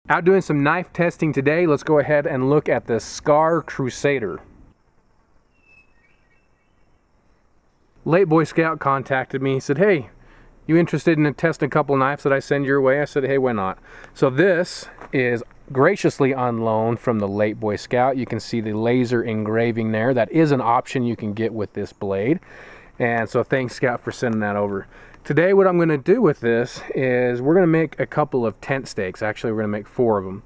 Out doing some knife testing today. Let's go ahead and look at the Scar Crusader. Late Boy Scout contacted me. He said, hey, you interested in testing a couple knives that I send your way? I said, hey, why not? So this is graciously on loan from the Late Boy Scout. You can see the laser engraving there. That is an option you can get with this blade. And so thanks, Scout, for sending that over. Today what I'm going to do with this is we're going to make a couple of tent stakes. Actually, we're going to make 4 of them.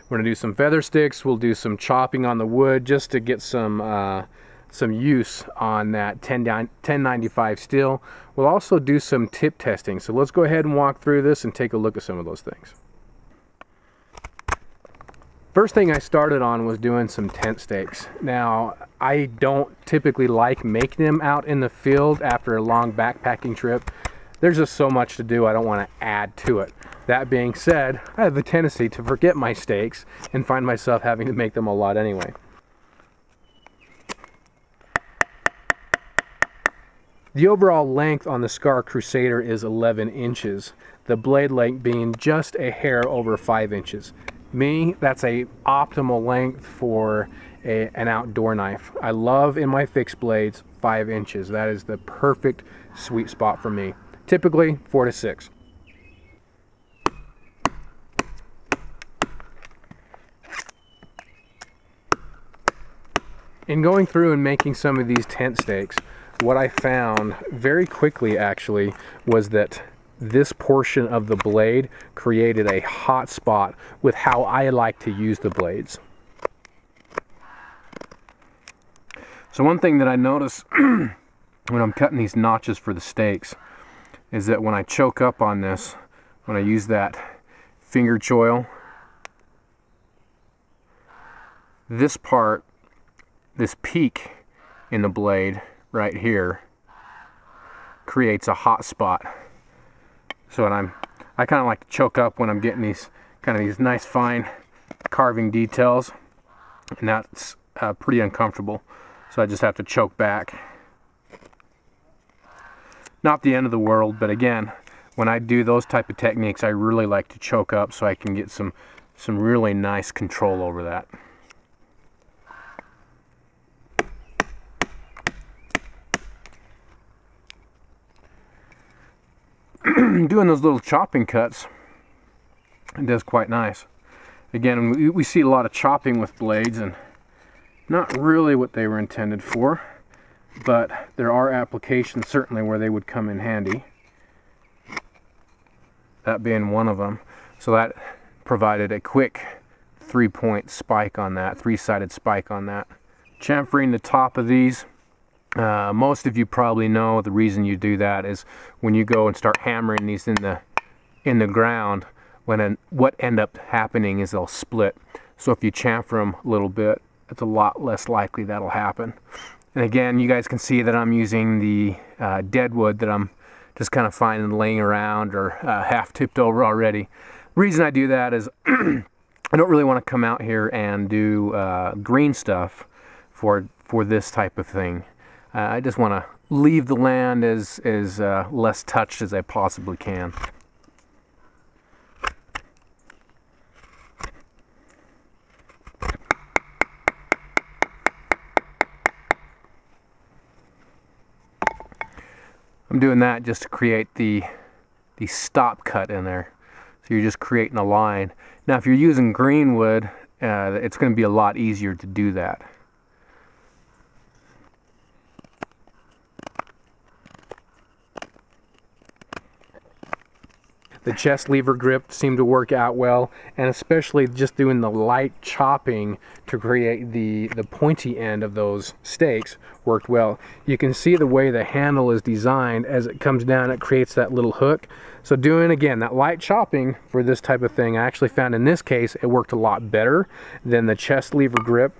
We're going to do some feather sticks. We'll do some chopping on the wood just to get some use on that 1095 steel. We'll also do some tip testing. So let's go ahead and walk through this and take a look at some of those things. First thing I started on was doing some tent stakes. Now, I don't typically like making them out in the field after a long backpacking trip. There's just so much to do, I don't want to add to it. That being said, I have a tendency to forget my stakes and find myself having to make them a lot anyway. The overall length on the Scar Crusader is 11 inches, the blade length being just a hair over 5 inches. Me, that's a optimal length for an outdoor knife. I love in my fixed blades 5 inches. That is the perfect sweet spot for me. Typically 4 to 6. In going through and making some of these tent stakes, what I found very quickly actually was that this portion of the blade created a hot spot with how I like to use the blades. So one thing that I notice when I'm cutting these notches for the stakes is that when I choke up on this, when I use that finger choil, this part, this peak in the blade right here creates a hot spot. So when I kind of like to choke up when I'm getting these nice fine carving details, and that's pretty uncomfortable. So I just have to choke back. Not the end of the world, but again, when I do those type of techniques, I really like to choke up so I can get some really nice control over that. Doing those little chopping cuts, it does quite nice. Again, we see a lot of chopping with blades and not really what they were intended for, but there are applications certainly where they would come in handy. That being one of them. So that provided a quick 3-point spike on that, 3-sided spike on that. Chamfering the top of these. Most of you probably know the reason you do that is when you go and start hammering these in the ground, what end up happening is they'll split. So if you chamfer them a little bit, it's a lot less likely that'll happen. And again, you guys can see that I'm using the dead wood that I'm just kind of finding laying around or half tipped over already. The reason I do that is I don't really want to come out here and do green stuff for this type of thing. I just want to leave the land as less touched as I possibly can. I'm doing that just to create the stop cut in there. So you're just creating a line. Now if you're using green wood, it's going to be a lot easier to do that. The chest lever grip seemed to work out well, and especially just doing the light chopping to create the pointy end of those stakes worked well. You can see the way the handle is designed. As it comes down, it creates that little hook. So doing, again, that light chopping for this type of thing, I actually found in this case it worked a lot better than the chest lever grip.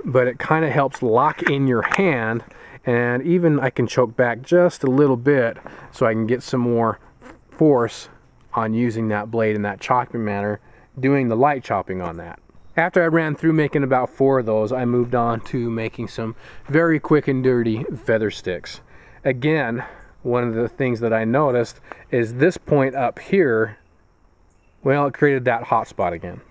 But it kind of helps lock in your hand, and even I can choke back just a little bit so I can get some more force on using that blade in that chopping manner, doing the light chopping on that. After I ran through making about 4 of those, I moved on to making some very quick and dirty feather sticks. Again, one of the things that I noticed is this point up here Well, it created that hot spot again.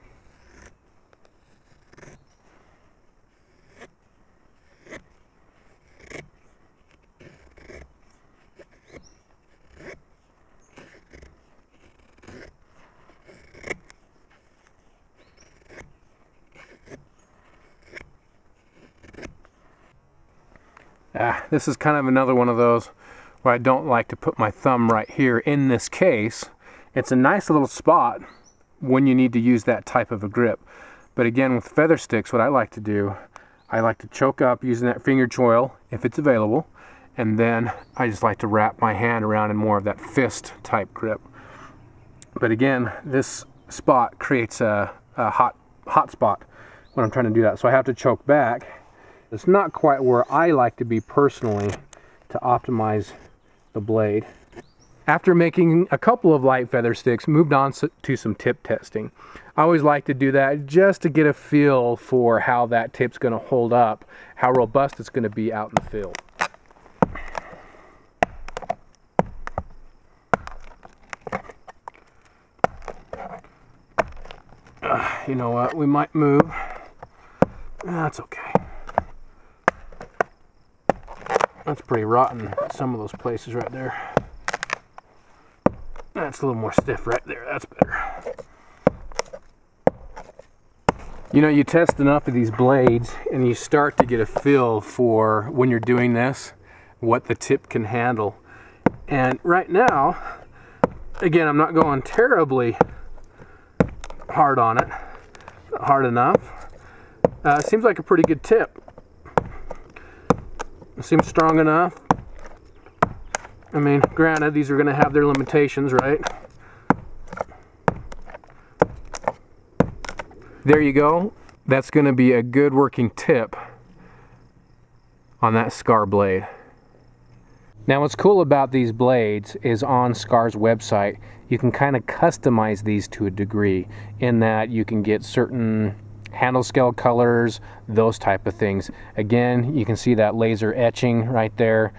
This is kind of another one of those where I don't like to put my thumb right here in this case. It's a nice little spot when you need to use that type of a grip. But again, with feather sticks, what I like to do, I like to choke up using that finger choil if it's available, and then I just like to wrap my hand around in more of that fist type grip. But again, this spot creates a hot spot when I'm trying to do that, so I have to choke back. It's not quite where I like to be personally to optimize the blade. After making a couple of light feather sticks, moved on to some tip testing. I always like to do that just to get a feel for how that tip's going to hold up, how robust it's going to be out in the field. You know what, we might move. That's okay. That's pretty rotten, some of those places right there. That's a little more stiff right there, that's better. You know, you test enough of these blades and you start to get a feel for, when you're doing this, what the tip can handle. And right now, again, I'm not going terribly hard on it, hard enough. Seems like a pretty good tip. It seems strong enough. I mean, granted, these are going to have their limitations, right? There you go. That's going to be a good working tip on that Scar blade. Now, what's cool about these blades is on Scar's website, you can kind of customize these to a degree, in that you can get certain handle scale colors, those type of things. Again, you can see that laser etching right there.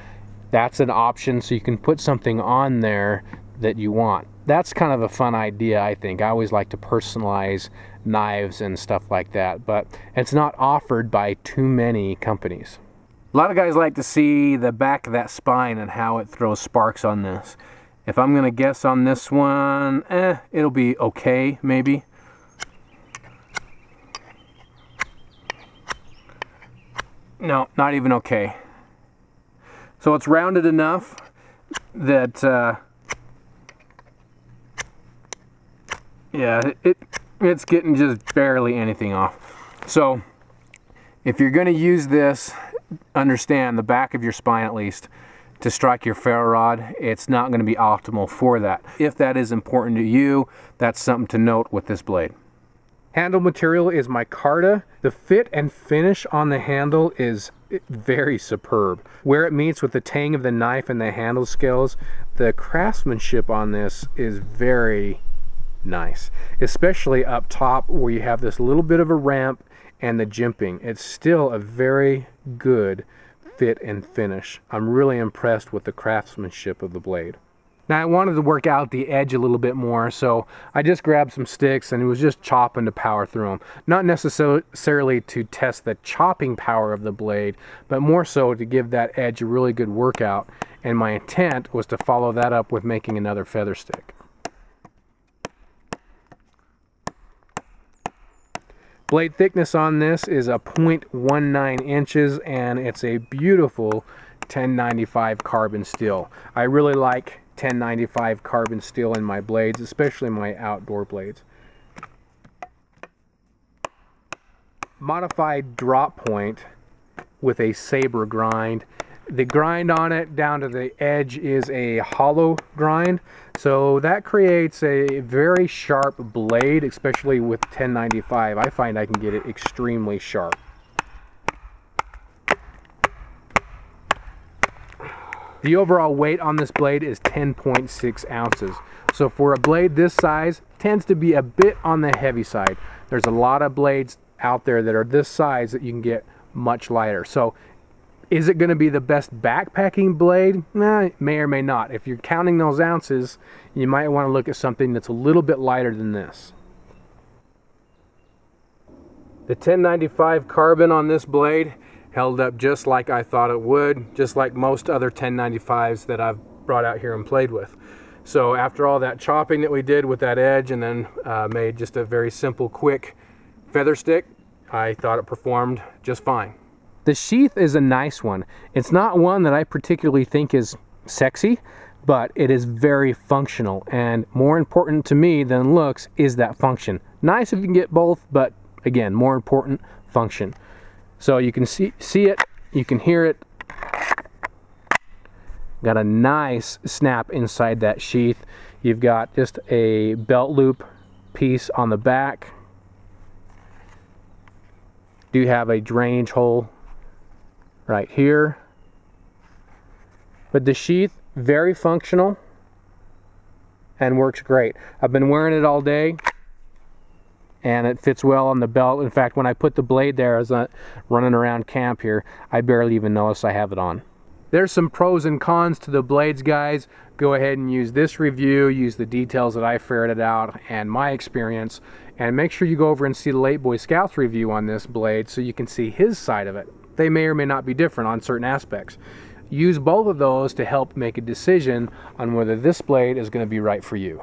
That's an option, so you can put something on there that you want. That's kind of a fun idea, I think. I always like to personalize knives and stuff like that, but it's not offered by too many companies. A lot of guys like to see the back of that spine and how it throws sparks on this. If I'm gonna guess on this one, it'll be okay, maybe. No, not even okay. So it's rounded enough that, yeah, it's getting just barely anything off. So if you're going to use this, understand the back of your spine at least, to strike your ferro rod, it's not going to be optimal for that. If that is important to you, that's something to note with this blade. Handle material is micarta. The fit and finish on the handle is very superb. Where it meets with the tang of the knife and the handle scales, the craftsmanship on this is very nice. Especially up top where you have this little bit of a ramp and the jimping. It's still a very good fit and finish. I'm really impressed with the craftsmanship of the blade. Now, I wanted to work out the edge a little bit more, so I just grabbed some sticks and it was just chopping to power through them. Not necessarily to test the chopping power of the blade, but more so to give that edge a really good workout. And my intent was to follow that up with making another feather stick. Blade thickness on this is a 0.19 inches, and it's a beautiful 1095 carbon steel. I really like 1095 carbon steel in my blades, especially my outdoor blades. Modified drop point with a saber grind. The grind on it down to the edge is a hollow grind, so that creates a very sharp blade, especially with 1095. I find I can get it extremely sharp. The overall weight on this blade is 10.6 ounces. So for a blade this size, tends to be a bit on the heavy side. There's a lot of blades out there that are this size that you can get much lighter. So Is it going to be the best backpacking blade? It may or may not. If you're counting those ounces, you might want to look at something that's a little bit lighter than this. The 1095 carbon on this blade held up just like I thought it would, just like most other 1095s that I've brought out here and played with. So after all that chopping that we did with that edge and then made just a very simple, quick feather stick, I thought it performed just fine. The sheath is a nice one. It's not one that I particularly think is sexy, but it is very functional, and more important to me than looks is that function. Nice if you can get both, but again, more important, function. So you can see it, you can hear it. Got a nice snap inside that sheath. You've got just a belt loop piece on the back. Do have a drainage hole right here. But the sheath, very functional and works great. I've been wearing it all day and it fits well on the belt. In fact, when I put the blade there as I'm running around camp here, I barely even noticed I have it on. There's some pros and cons to the blades, guys. Go ahead and use this review, use the details that I ferreted out and my experience, and make sure you go over and see the Late Boy Scout's review on this blade so you can see his side of it. They may or may not be different on certain aspects. Use both of those to help make a decision on whether this blade is going to be right for you.